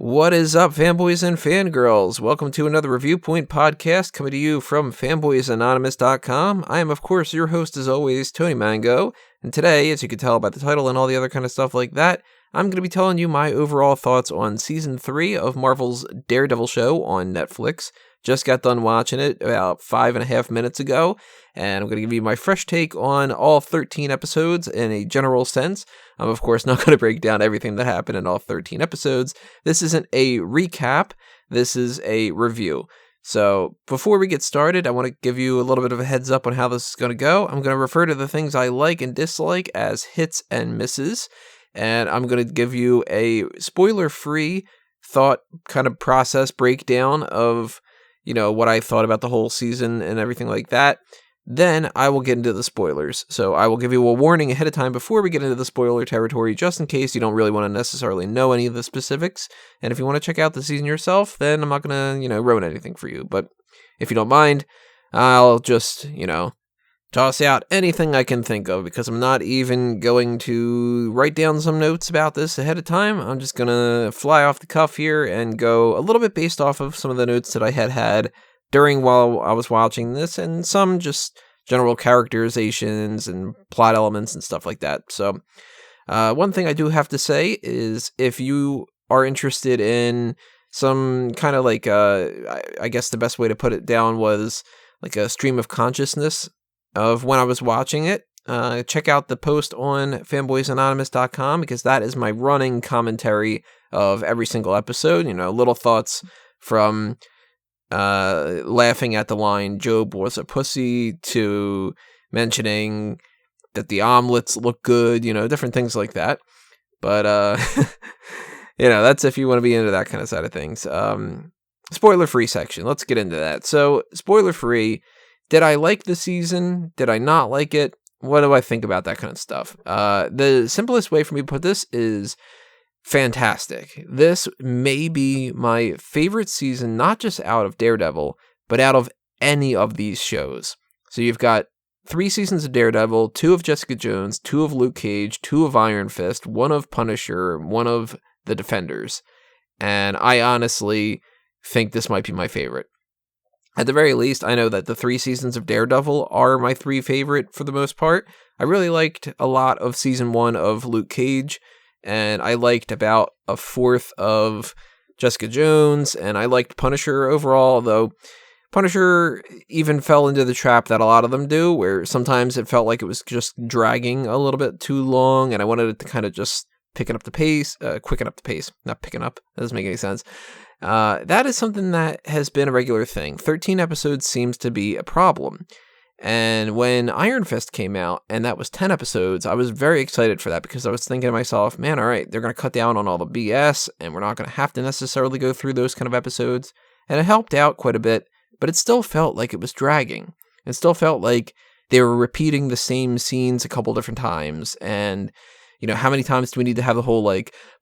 What is up, fanboys and fangirls? Welcome to another Reviewpoint podcast coming to you from fanboysanonymous.com. I am, of course, your host, as always, Tony Mango. And today, as you can tell by the title and all the other kind of stuff like that, I'm going to be telling you my overall thoughts on Season 3 of Marvel's Daredevil show on Netflix. Just got done watching it about 5.5 minutes ago, and I'm going to give you my fresh take on all 13 episodes in a general sense. I'm, of course, not going to break down everything that happened in all 13 episodes. This isn't a recap. This is a review. So before we get started, I want to give you a little bit of a heads up on how this is going to go. I'm going to refer to the things I like and dislike as hits and misses, and I'm going to give you a spoiler-free thought kind of process breakdown of what I thought about the whole season and everything like that. Then I will get into the spoilers. So I will give you a warning ahead of time before we get into the spoiler territory, just in case you don't really want to necessarily know any of the specifics. And if you want to check out the season yourself, then I'm not going to, ruin anything for you. But if you don't mind, I'll just, toss out anything I can think of, because I'm not even going to write down some notes about this ahead of time. I'm just going to fly off the cuff here and go a little bit based off of some of the notes that I had while I was watching this, and some just general characterizations and plot elements and stuff like that. So one thing I do have to say is, if you are interested in some kind of like, I guess the best way to put it down was like a stream of consciousness of when I was watching it, check out the post on fanboysanonymous.com, because that is my running commentary of every single episode. Little thoughts from laughing at the line "Job was a pussy" to mentioning that the omelets look good, different things like that. But that's if you want to be into that kind of side of things. Spoiler-free section. Let's get into that. So, spoiler-free. Did I like the season? Did I not like it? What do I think about that kind of stuff? The simplest way for me to put this is fantastic. This may be my favorite season, not just out of Daredevil, but out of any of these shows. So you've got 3 seasons of Daredevil, 2 of Jessica Jones, 2 of Luke Cage, 2 of Iron Fist, 1 of Punisher, 1 of The Defenders. And I honestly think this might be my favorite. At the very least, I know that the 3 seasons of Daredevil are my 3 favorite for the most part. I really liked a lot of season 1 of Luke Cage, and I liked about a fourth of Jessica Jones, and I liked Punisher overall, though Punisher even fell into the trap that a lot of them do, where sometimes it felt like it was just dragging a little bit too long, and I wanted it to kind of just quicken up the pace, not picking up, that doesn't make any sense. That is something that has been a regular thing. 13 episodes seems to be a problem. And when Iron Fist came out, and that was 10 episodes, I was very excited for that, because I was thinking to myself, man, all right, they're going to cut down on all the BS, and we're not going to have to necessarily go through those kind of episodes. And it helped out quite a bit, but it still felt like it was dragging. It still felt like they were repeating the same scenes a couple different times, and how many times do we need to have the whole,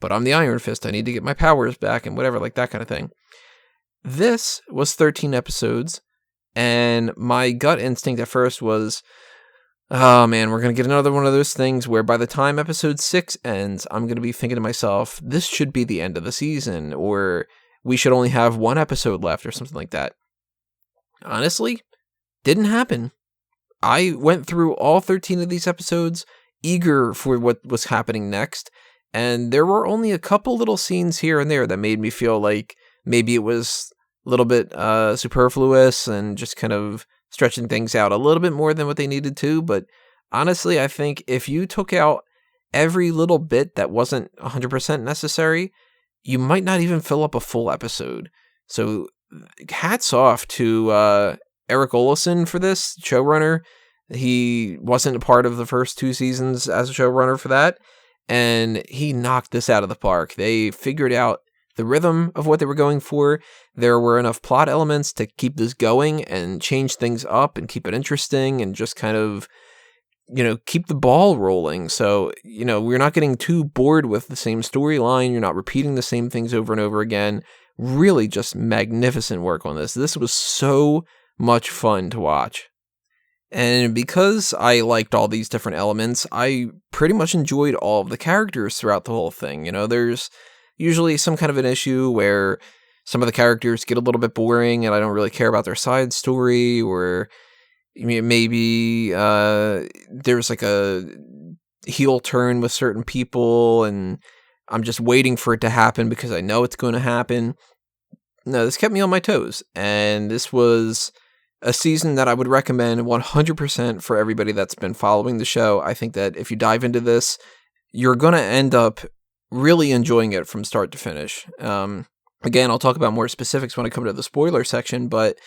but I'm the Iron Fist, I need to get my powers back, and whatever, like that kind of thing. This was 13 episodes, and my gut instinct at first was, oh man, we're going to get another one of those things where by the time episode 6 ends, I'm going to be thinking to myself, this should be the end of the season, or we should only have 1 episode left, or something like that. Honestly, didn't happen. I went through all 13 of these episodes eager for what was happening next, and there were only a couple little scenes here and there that made me feel like maybe it was a little bit superfluous and just kind of stretching things out a little bit more than what they needed to. But honestly, I think if you took out every little bit that wasn't 100% necessary, you might not even fill up a full episode. So hats off to Eric Olson for this, showrunner. He wasn't a part of the first 2 seasons as a showrunner for that, and he knocked this out of the park. They figured out the rhythm of what they were going for. There were enough plot elements to keep this going and change things up and keep it interesting and just kind of, keep the ball rolling. So, we're not getting too bored with the same storyline. You're not repeating the same things over and over again. Really just magnificent work on this. This was so much fun to watch. And because I liked all these different elements, I pretty much enjoyed all of the characters throughout the whole thing. There's usually some kind of an issue where some of the characters get a little bit boring and I don't really care about their side story, or maybe there's like a heel turn with certain people and I'm just waiting for it to happen because I know it's going to happen. No, this kept me on my toes, and this was a season that I would recommend 100% for everybody that's been following the show. I think that if you dive into this, you're going to end up really enjoying it from start to finish. Again, I'll talk about more specifics when I come to the spoiler section, but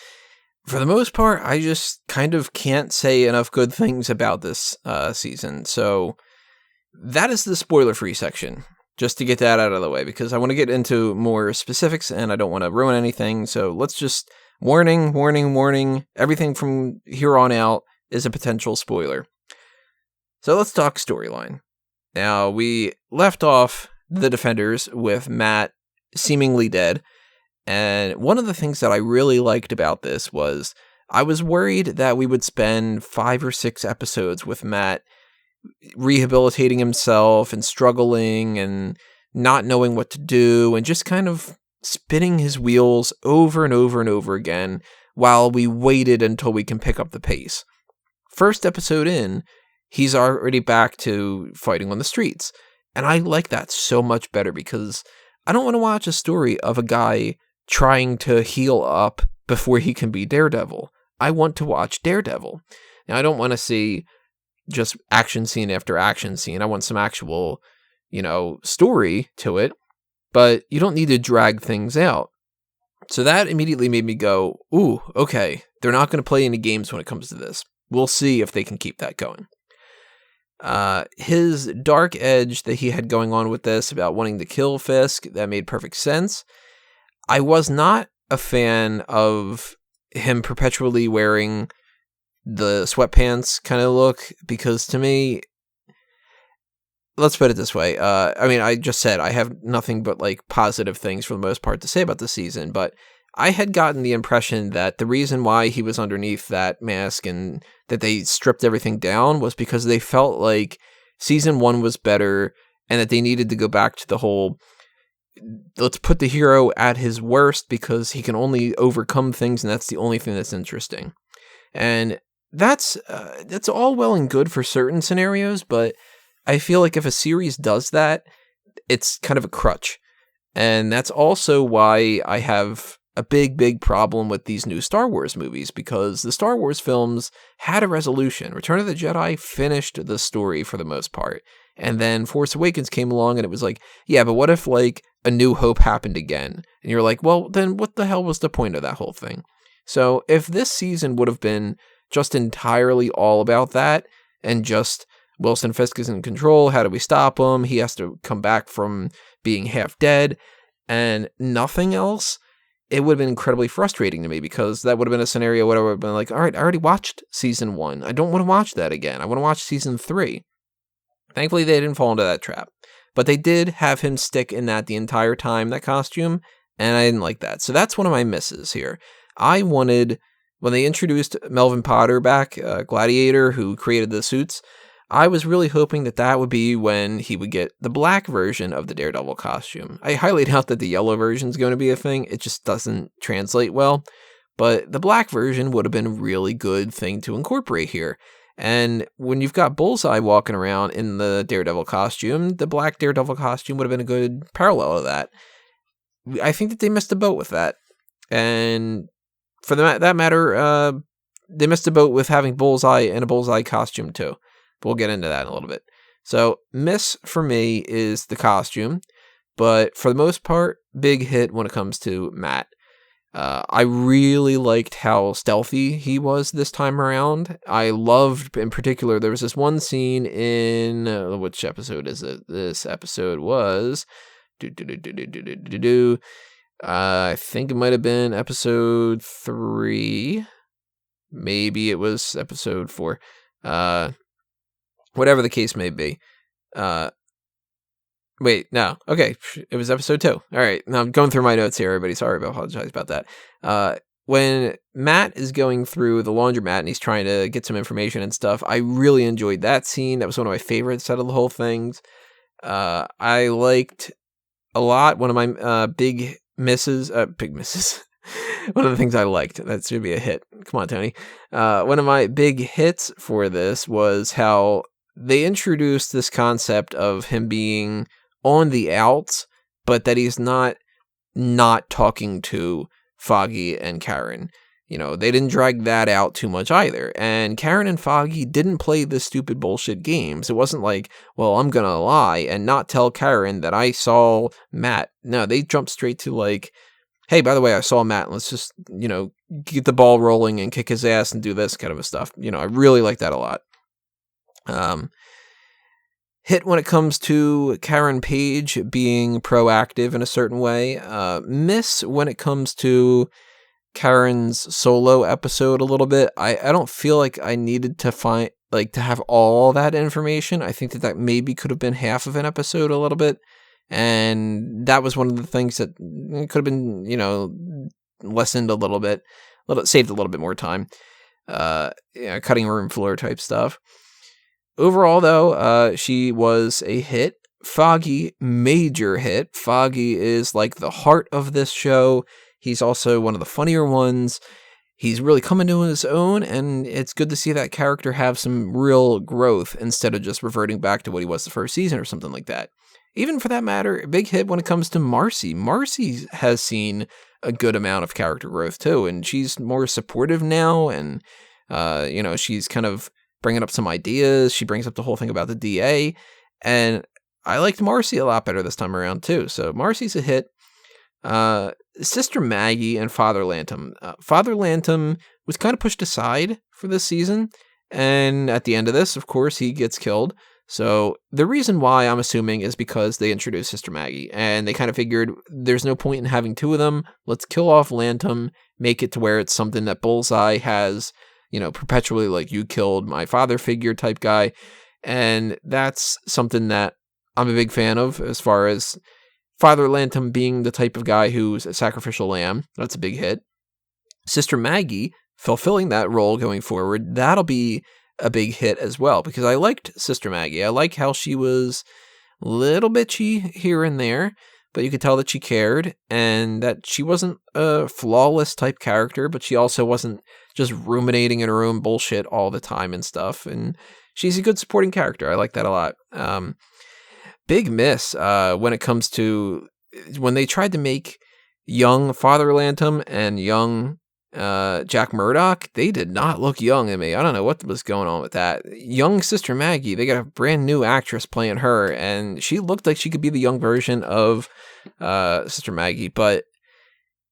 for the most part, I just kind of can't say enough good things about this season. So that is the spoiler-free section, just to get that out of the way, because I want to get into more specifics and I don't want to ruin anything. So let's just, warning, everything from here on out is a potential spoiler. So let's talk storyline. Now, we left off the Defenders with Matt seemingly dead, and one of the things that I really liked about this was I was worried that we would spend 5 or 6 episodes with Matt rehabilitating himself and struggling and not knowing what to do and just kind of spinning his wheels over and over and over again while we waited until we can pick up the pace. First episode in, he's already back to fighting on the streets. And I like that so much better because I don't want to watch a story of a guy trying to heal up before he can be Daredevil. I want to watch Daredevil. Now, I don't want to see just action scene after action scene. I want some actual, story to it, but you don't need to drag things out. So that immediately made me go, ooh, okay, they're not going to play any games when it comes to this. We'll see if they can keep that going. His dark edge that he had going on with this about wanting to kill Fisk, that made perfect sense. I was not a fan of him perpetually wearing the sweatpants kind of look, because to me, let's put it this way. I just said I have nothing but like positive things for the most part to say about the season, but I had gotten the impression that the reason why he was underneath that mask and that they stripped everything down was because they felt like season 1 was better and that they needed to go back to the whole, let's put the hero at his worst because he can only overcome things and that's the only thing that's interesting. And that's all well and good for certain scenarios, but I feel like if a series does that, it's kind of a crutch. And that's also why I have a big problem with these new Star Wars movies, because the Star Wars films had a resolution. Return of the Jedi finished the story for the most part. And then Force Awakens came along and it was like, yeah, but what if like A New Hope happened again? And you're like, well, then what the hell was the point of that whole thing? So if this season would have been just entirely all about that and just Wilson Fisk is in control, how do we stop him? He has to come back from being half dead and nothing else, it would have been incredibly frustrating to me, because that would have been a scenario where I would have been like, all right, I already watched season 1. I don't want to watch that again. I want to watch season 3. Thankfully, they didn't fall into that trap. But they did have him stick in that the entire time, that costume, and I didn't like that. So that's one of my misses here. I wanted, when they introduced Melvin Potter back, Gladiator, who created the suits, I was really hoping that that would be when he would get the black version of the Daredevil costume. I highly doubt that the yellow version is going to be a thing. It just doesn't translate well. But the black version would have been a really good thing to incorporate here. And when you've got Bullseye walking around in the Daredevil costume, the black Daredevil costume would have been a good parallel of that. I think that they missed a boat with that. And for that matter, they missed a boat with having Bullseye in a Bullseye costume too. We'll get into that in a little bit. So, miss for me is the costume, but for the most part, big hit when it comes to Matt. I really liked how stealthy he was this time around. I loved, in particular, there was this one scene in, which episode is it? This episode was, I think it might have been episode 3. Maybe it was episode 4. Whatever the case may be. Wait, no. Okay, it was episode 2. All right, now I'm going through my notes here, everybody. Sorry, I apologize about that. When Matt is going through the laundromat and he's trying to get some information and stuff, I really enjoyed that scene. That was one of my favorites out of the whole thing. I liked a lot. One of my big misses. One of the things I liked. That should be a hit. Come on, Tony. One of my big hits for this was how they introduced this concept of him being on the outs, but that he's not talking to Foggy and Karen. You know, they didn't drag that out too much either. And Karen and Foggy didn't play the stupid bullshit games. It wasn't like, well, I'm going to lie and not tell Karen that I saw Matt. No, they jumped straight to like, hey, by the way, I saw Matt. Let's just, you know, get the ball rolling and kick his ass and do this kind of a stuff. You know, I really like that a lot. Hit when it comes to Karen Page being proactive in a certain way. Miss when it comes to Karen's solo episode a little bit. I don't feel like I needed to to have all that information. I think that maybe could have been half of an episode a little bit. And that was one of the things that could have been, you know, lessened a little bit, saved a little bit more time. Cutting room floor type stuff. Overall, though, she was a hit. Foggy, major hit. Foggy is like the heart of this show. He's also one of the funnier ones. He's really coming to his own, and it's good to see that character have some real growth instead of just reverting back to what he was the first season or something like that. Even for that matter, a big hit when it comes to Marcy. Marcy has seen a good amount of character growth too, and she's more supportive now, and you know, she's kind of bringing up some ideas. She brings up the whole thing about the DA, and I liked Marcy a lot better this time around too. So Marcy's a hit. Sister Maggie and Father Lantom. Father Lantom was kind of pushed aside for this season, and at the end of this, of course, he gets killed. So the reason why, I'm assuming, is because they introduced Sister Maggie, and they kind of figured there's no point in having two of them. Let's kill off Lantom, make it to where it's something that Bullseye has, you know, perpetually, like, you killed my father figure type guy. And that's something that I'm a big fan of, as far as Father Lantom being the type of guy who's a sacrificial lamb. That's a big hit. Sister Maggie fulfilling that role going forward, that'll be a big hit as well, because I liked Sister Maggie. I like how she was a little bitchy here and there, but you could tell that she cared, and that she wasn't a flawless type character, but she also wasn't just ruminating in her own bullshit all the time and stuff, and she's a good supporting character. I like that a lot. Big miss when it comes to when they tried to make young Father Lantom and young Jack Murdoch. They did not look young to me. I don't know what was going on with that. Young Sister Maggie, they got a brand new actress playing her, and she looked like she could be the young version of Sister Maggie, but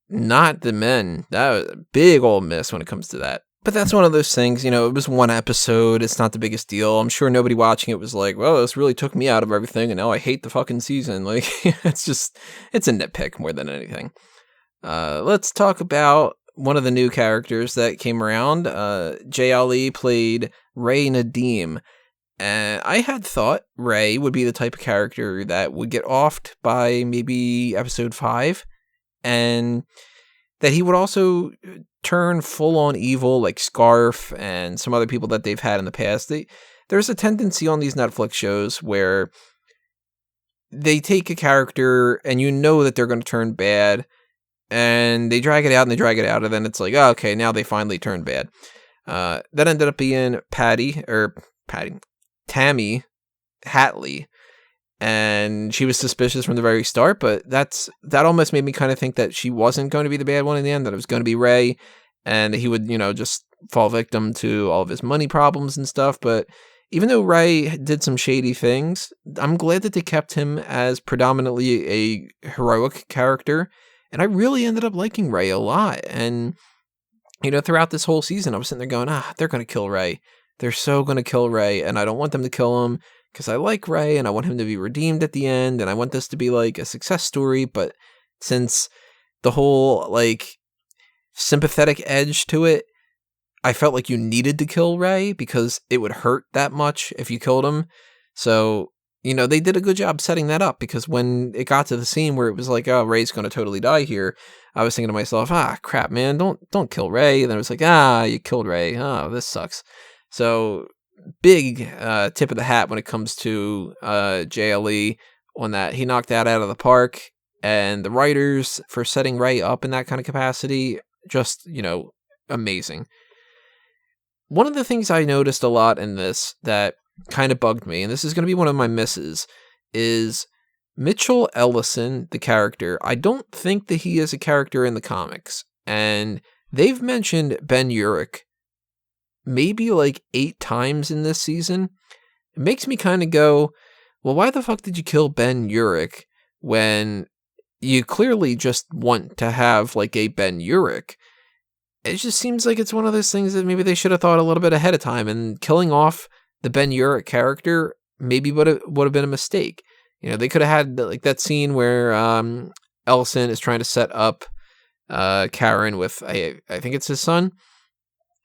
not the men. That was a big old miss when it comes to that. But that's one of those things, you know, it was one episode. It's not the biggest deal. I'm sure nobody watching it was like, well, this really took me out of everything, and now I hate the fucking season. Like, it's a nitpick more than anything. Let's talk about one of the new characters that came around. Jay Ali played Ray Nadeem. And I had thought Ray would be the type of character that would get offed by maybe episode 5, and that he would also turn full-on evil like Scarf and some other people that they've had in the past. There's a tendency on these Netflix shows where they take a character and you know that they're going to turn bad, and they drag it out and they drag it out, and then it's like, oh, okay, now they finally turned bad. That ended up being Tammy Hatley, and she was suspicious from the very start, but that almost made me kind of think that she wasn't going to be the bad one in the end, that it was going to be Ray, and that he would, you know, just fall victim to all of his money problems and stuff. But even though Ray did some shady things, I'm glad that they kept him as predominantly a heroic character, and I really ended up liking Ray a lot. And, you know, throughout this whole season, I was sitting there going, they're going to kill Ray. They're so going to kill Ray, and I don't want them to kill him, because I like Ray, and I want him to be redeemed at the end, and I want this to be, like, a success story. But since the whole, like, sympathetic edge to it, I felt like you needed to kill Ray, because it would hurt that much if you killed him. So, you know, they did a good job setting that up, because when it got to the scene where it was like, oh, Ray's going to totally die here, I was thinking to myself, crap, man, don't kill Ray. And then it was like, you killed Ray. Oh, this sucks. So, big tip of the hat when it comes to JLE on that. He knocked that out of the park, and the writers for setting Ray up in that kind of capacity, just, amazing. One of the things I noticed a lot in this that kind of bugged me, and this is going to be one of my misses, is Mitchell Ellison, the character. I don't think that he is a character in the comics, and they've mentioned Ben Urich maybe like 8 times in this season. It makes me kind of go, well, why the fuck did you kill Ben Urich when you clearly just want to have like a Ben Urich? It just seems like it's one of those things that maybe they should have thought a little bit ahead of time, and killing off the Ben Urich character maybe would have been a mistake. They could have had like that scene where Ellison is trying to set up Karen with, I think it's his son.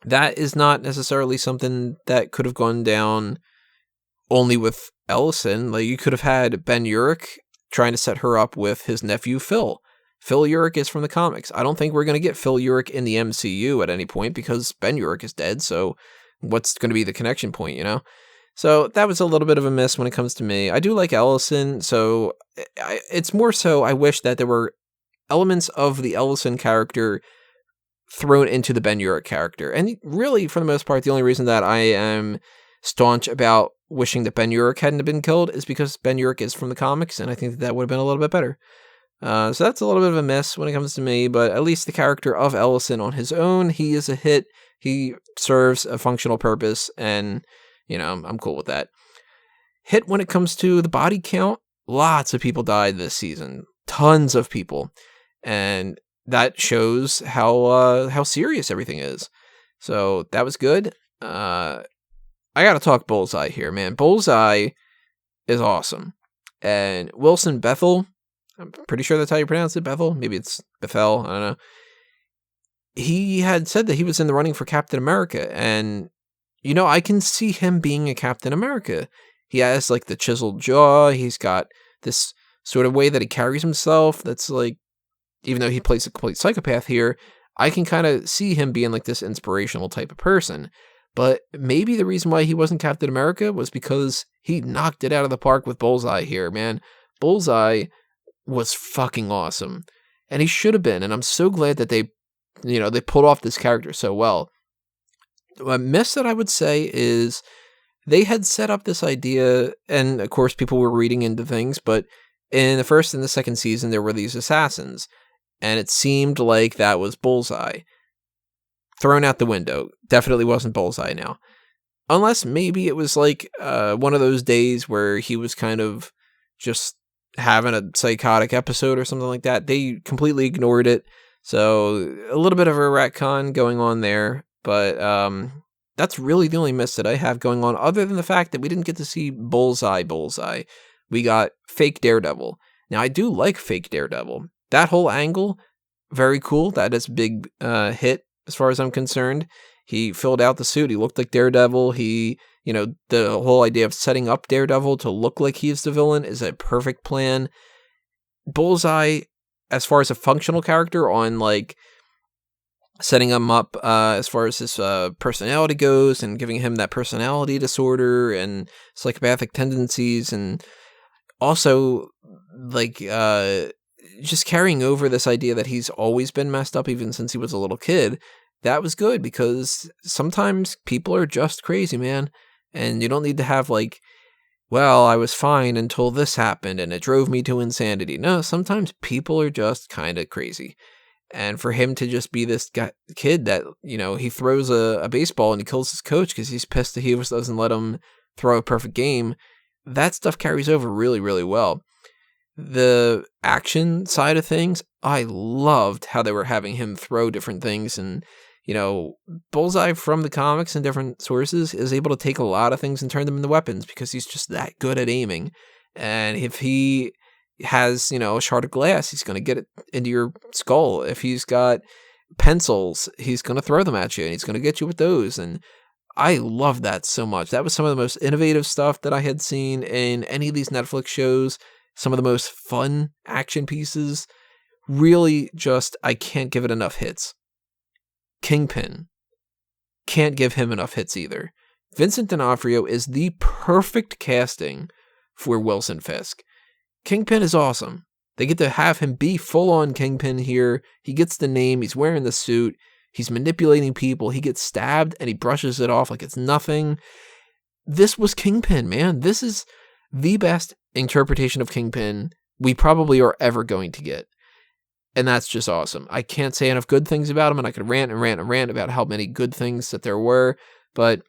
That is not necessarily something that could have gone down only with Ellison. Like, you could have had Ben Urich trying to set her up with his nephew Phil. Phil Urich is from the comics. I don't think we're going to get Phil Urich in the MCU at any point because Ben Urich is dead, so what's going to be the connection point, So that was a little bit of a miss when it comes to me. I do like Ellison, so it's more so I wish that there were elements of the Ellison character thrown into the Ben Urich character. And really, for the most part, the only reason that I am staunch about wishing that Ben Urich hadn't been killed is because Ben Urich is from the comics, and I think that would have been a little bit better. So that's a little bit of a miss when it comes to me, but at least the character of Ellison on his own, he is a hit. He serves a functional purpose, and, I'm cool with that. Hit when it comes to the body count, lots of people died this season. Tons of people. And that shows how serious everything is. So that was good. I gotta talk Bullseye here, man. Bullseye is awesome. And Wilson Bethel, I'm pretty sure that's how you pronounce it, Bethel. Maybe it's Bethel, I don't know. He had said that he was in the running for Captain America, and, I can see him being a Captain America. He has, like, the chiseled jaw, he's got this sort of way that he carries himself that's, like, even though he plays a complete psychopath here, I can kind of see him being, like, this inspirational type of person. But maybe the reason why he wasn't Captain America was because he knocked it out of the park with Bullseye here, man. Bullseye was fucking awesome. And he should have been, and I'm so glad that they pulled off this character so well. A miss that I would say is they had set up this idea, and of course people were reading into things, but in the first and the second season there were these assassins, and it seemed like that was Bullseye. Thrown out the window. Definitely wasn't Bullseye now. Unless maybe it was like one of those days where he was kind of just having a psychotic episode or something like that. They completely ignored it. So a little bit of a retcon going on there. But that's really the only miss that I have going on, other than the fact that we didn't get to see Bullseye. We got fake Daredevil. Now, I do like fake Daredevil. That whole angle, very cool. That is a big hit as far as I'm concerned. He filled out the suit. He looked like Daredevil. The whole idea of setting up Daredevil to look like he's the villain is a perfect plan. Bullseye, as far as a functional character on, like, setting him up as far as his personality goes and giving him that personality disorder and psychopathic tendencies, and also, like, just carrying over this idea that he's always been messed up even since he was a little kid. That was good, because sometimes people are just crazy, man. And you don't need to have, like, well, I was fine until this happened and it drove me to insanity. No, sometimes people are just kind of crazy. And for him to just be this kid that, he throws a baseball and he kills his coach because he's pissed that he doesn't let him throw a perfect game, that stuff carries over really, really well. The action side of things, I loved how they were having him throw different things, and Bullseye from the comics and different sources is able to take a lot of things and turn them into weapons because he's just that good at aiming. And if he has, a shard of glass, he's going to get it into your skull. If he's got pencils, he's going to throw them at you, and he's going to get you with those. And I love that so much. That was some of the most innovative stuff that I had seen in any of these Netflix shows. Some of the most fun action pieces. Really just, I can't give it enough hits. Kingpin. Can't give him enough hits either. Vincent D'Onofrio is the perfect casting for Wilson Fisk. Kingpin is awesome. They get to have him be full-on Kingpin here. He gets the name. He's wearing the suit. He's manipulating people. He gets stabbed, and he brushes it off like it's nothing. This was Kingpin, man. This is the best interpretation of Kingpin we probably are ever going to get. And that's just awesome. I can't say enough good things about him, and I could rant and rant and rant about how many good things that there were. But,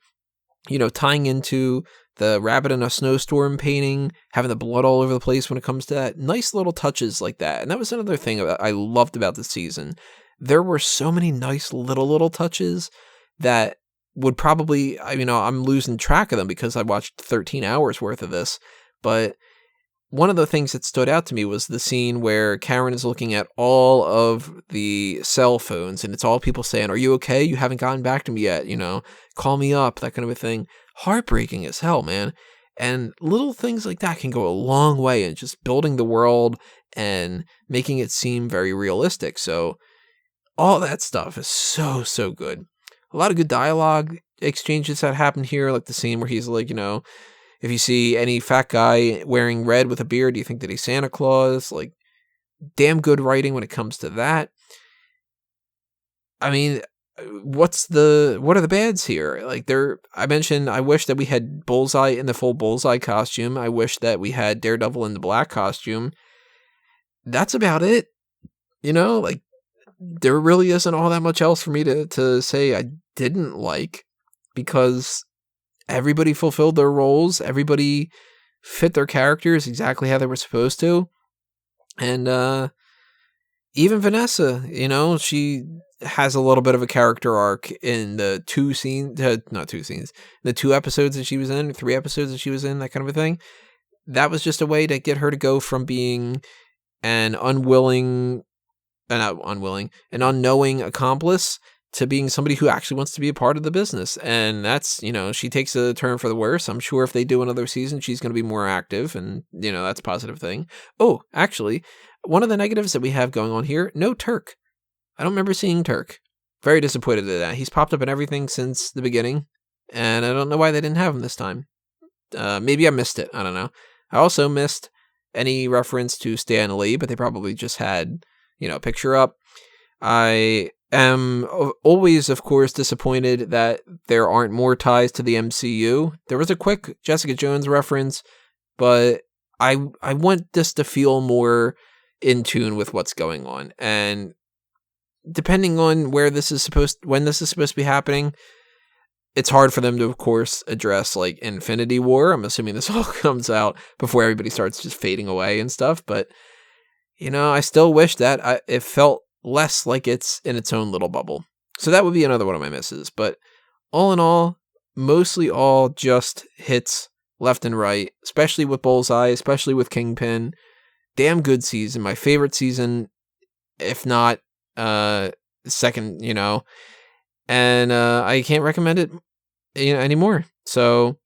tying into the rabbit in a snowstorm painting, having the blood all over the place when it comes to that, nice little touches like that. And that was another thing I loved about this season. There were so many nice little touches that would probably, I'm losing track of them because I watched 13 hours worth of this. But one of the things that stood out to me was the scene where Karen is looking at all of the cell phones, and it's all people saying, "Are you okay? You haven't gotten back to me yet, call me up," that kind of a thing. Heartbreaking as hell, man. And little things like that can go a long way in just building the world and making it seem very realistic. So all that stuff is so, so good. A lot of good dialogue exchanges that happen here, like the scene where he's like, if you see any fat guy wearing red with a beard, do you think that he's Santa Claus? Like, damn good writing when it comes to that. I mean, what are the bads here? Like, I mentioned, I wish that we had Bullseye in the full Bullseye costume. I wish that we had Daredevil in the black costume. That's about it. Like, there really isn't all that much else for me to say I didn't like, because everybody fulfilled their roles. Everybody fit their characters exactly how they were supposed to. And even Vanessa, she has a little bit of a character arc in the the 2 episodes that she was in, 3 episodes that she was in, that kind of a thing. That was just a way to get her to go from being an unknowing accomplice to being somebody who actually wants to be a part of the business. And that's, she takes a turn for the worse. I'm sure if they do another season, she's going to be more active, and, that's a positive thing. Oh, actually, one of the negatives that we have going on here, no Turk. I don't remember seeing Turk. Very disappointed at that. He's popped up in everything since the beginning, and I don't know why they didn't have him this time. Maybe I missed it. I don't know. I also missed any reference to Stan Lee, but they probably just had, a picture up. I am always, of course, disappointed that there aren't more ties to the MCU. There was a quick Jessica Jones reference, but I want this to feel more in tune with what's going on. And depending on when this is supposed to be happening, it's hard for them to, of course, address like Infinity War. I'm assuming this all comes out before everybody starts just fading away and stuff. But, I still wish that it felt less like it's in its own little bubble. So that would be another one of my misses. But all in all, mostly all just hits left and right, especially with Bullseye, especially with Kingpin. Damn good season. My favorite season, if not second, and I can't recommend it anymore. So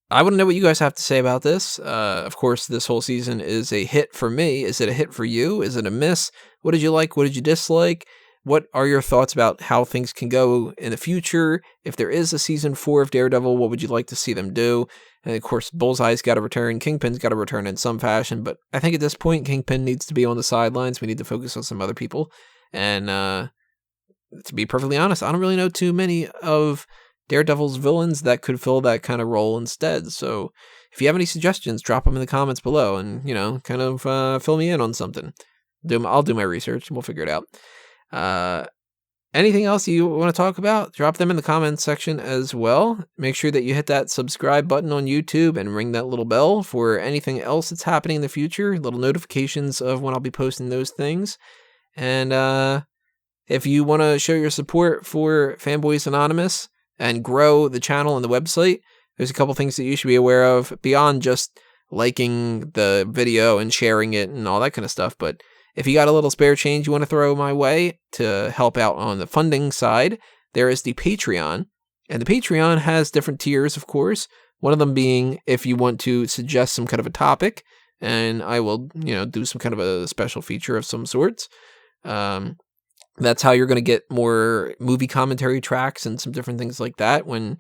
I want to know what you guys have to say about this. Of course, this whole season is a hit for me. Is it a hit for you? Is it a miss? What did you like? What did you dislike? What are your thoughts about how things can go in the future? If there is a season 4 of Daredevil, what would you like to see them do? And of course, Bullseye's got to return. Kingpin's got to return in some fashion. But I think at this point, Kingpin needs to be on the sidelines. We need to focus on some other people. And to be perfectly honest, I don't really know too many of Daredevil's villains that could fill that kind of role instead. So if you have any suggestions, drop them in the comments below and, kind of fill me in on something. I'll do my research and we'll figure it out. Anything else you want to talk about? Drop them in the comments section as well. Make sure that you hit that subscribe button on YouTube and ring that little bell for anything else that's happening in the future. Little notifications of when I'll be posting those things. And if you want to show your support for Fanboys Anonymous and grow the channel and the website, there's a couple things that you should be aware of beyond just liking the video and sharing it and all that kind of stuff. But if you got a little spare change you want to throw my way to help out on the funding side, there is the Patreon. And the Patreon has different tiers, of course. One of them being if you want to suggest some kind of a topic, and I will, do some kind of a special feature of some sorts. That's how you're going to get more movie commentary tracks and some different things like that. When,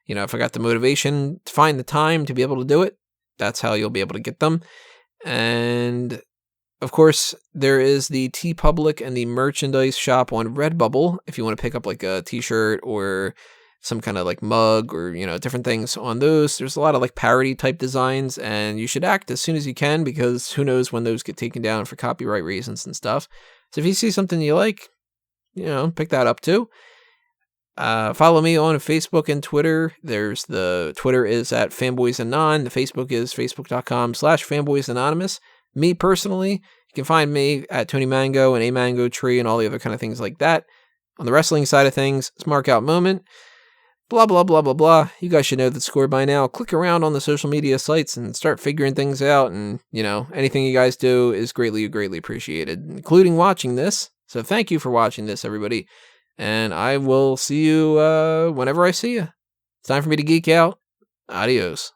if I got the motivation to find the time to be able to do it, that's how you'll be able to get them. And of course, there is the TeePublic and the merchandise shop on Redbubble if you want to pick up like a t-shirt or some kind of like mug or, different things on those. There's a lot of like parody type designs, and you should act as soon as you can because who knows when those get taken down for copyright reasons and stuff. So if you see something you like, pick that up too. Follow me on Facebook and Twitter. The Twitter is at fanboysanon. The Facebook is facebook.com/fanboysanonymous. Me personally, you can find me at Tony Mango and A Mango Tree and all the other kind of things like that. On the wrestling side of things, it's Mark Out Moment. Blah, blah, blah, blah, blah. You guys should know the score by now. Click around on the social media sites and start figuring things out. And, anything you guys do is greatly, greatly appreciated, including watching this. So thank you for watching this, everybody. And I will see you whenever I see you. It's time for me to geek out. Adios.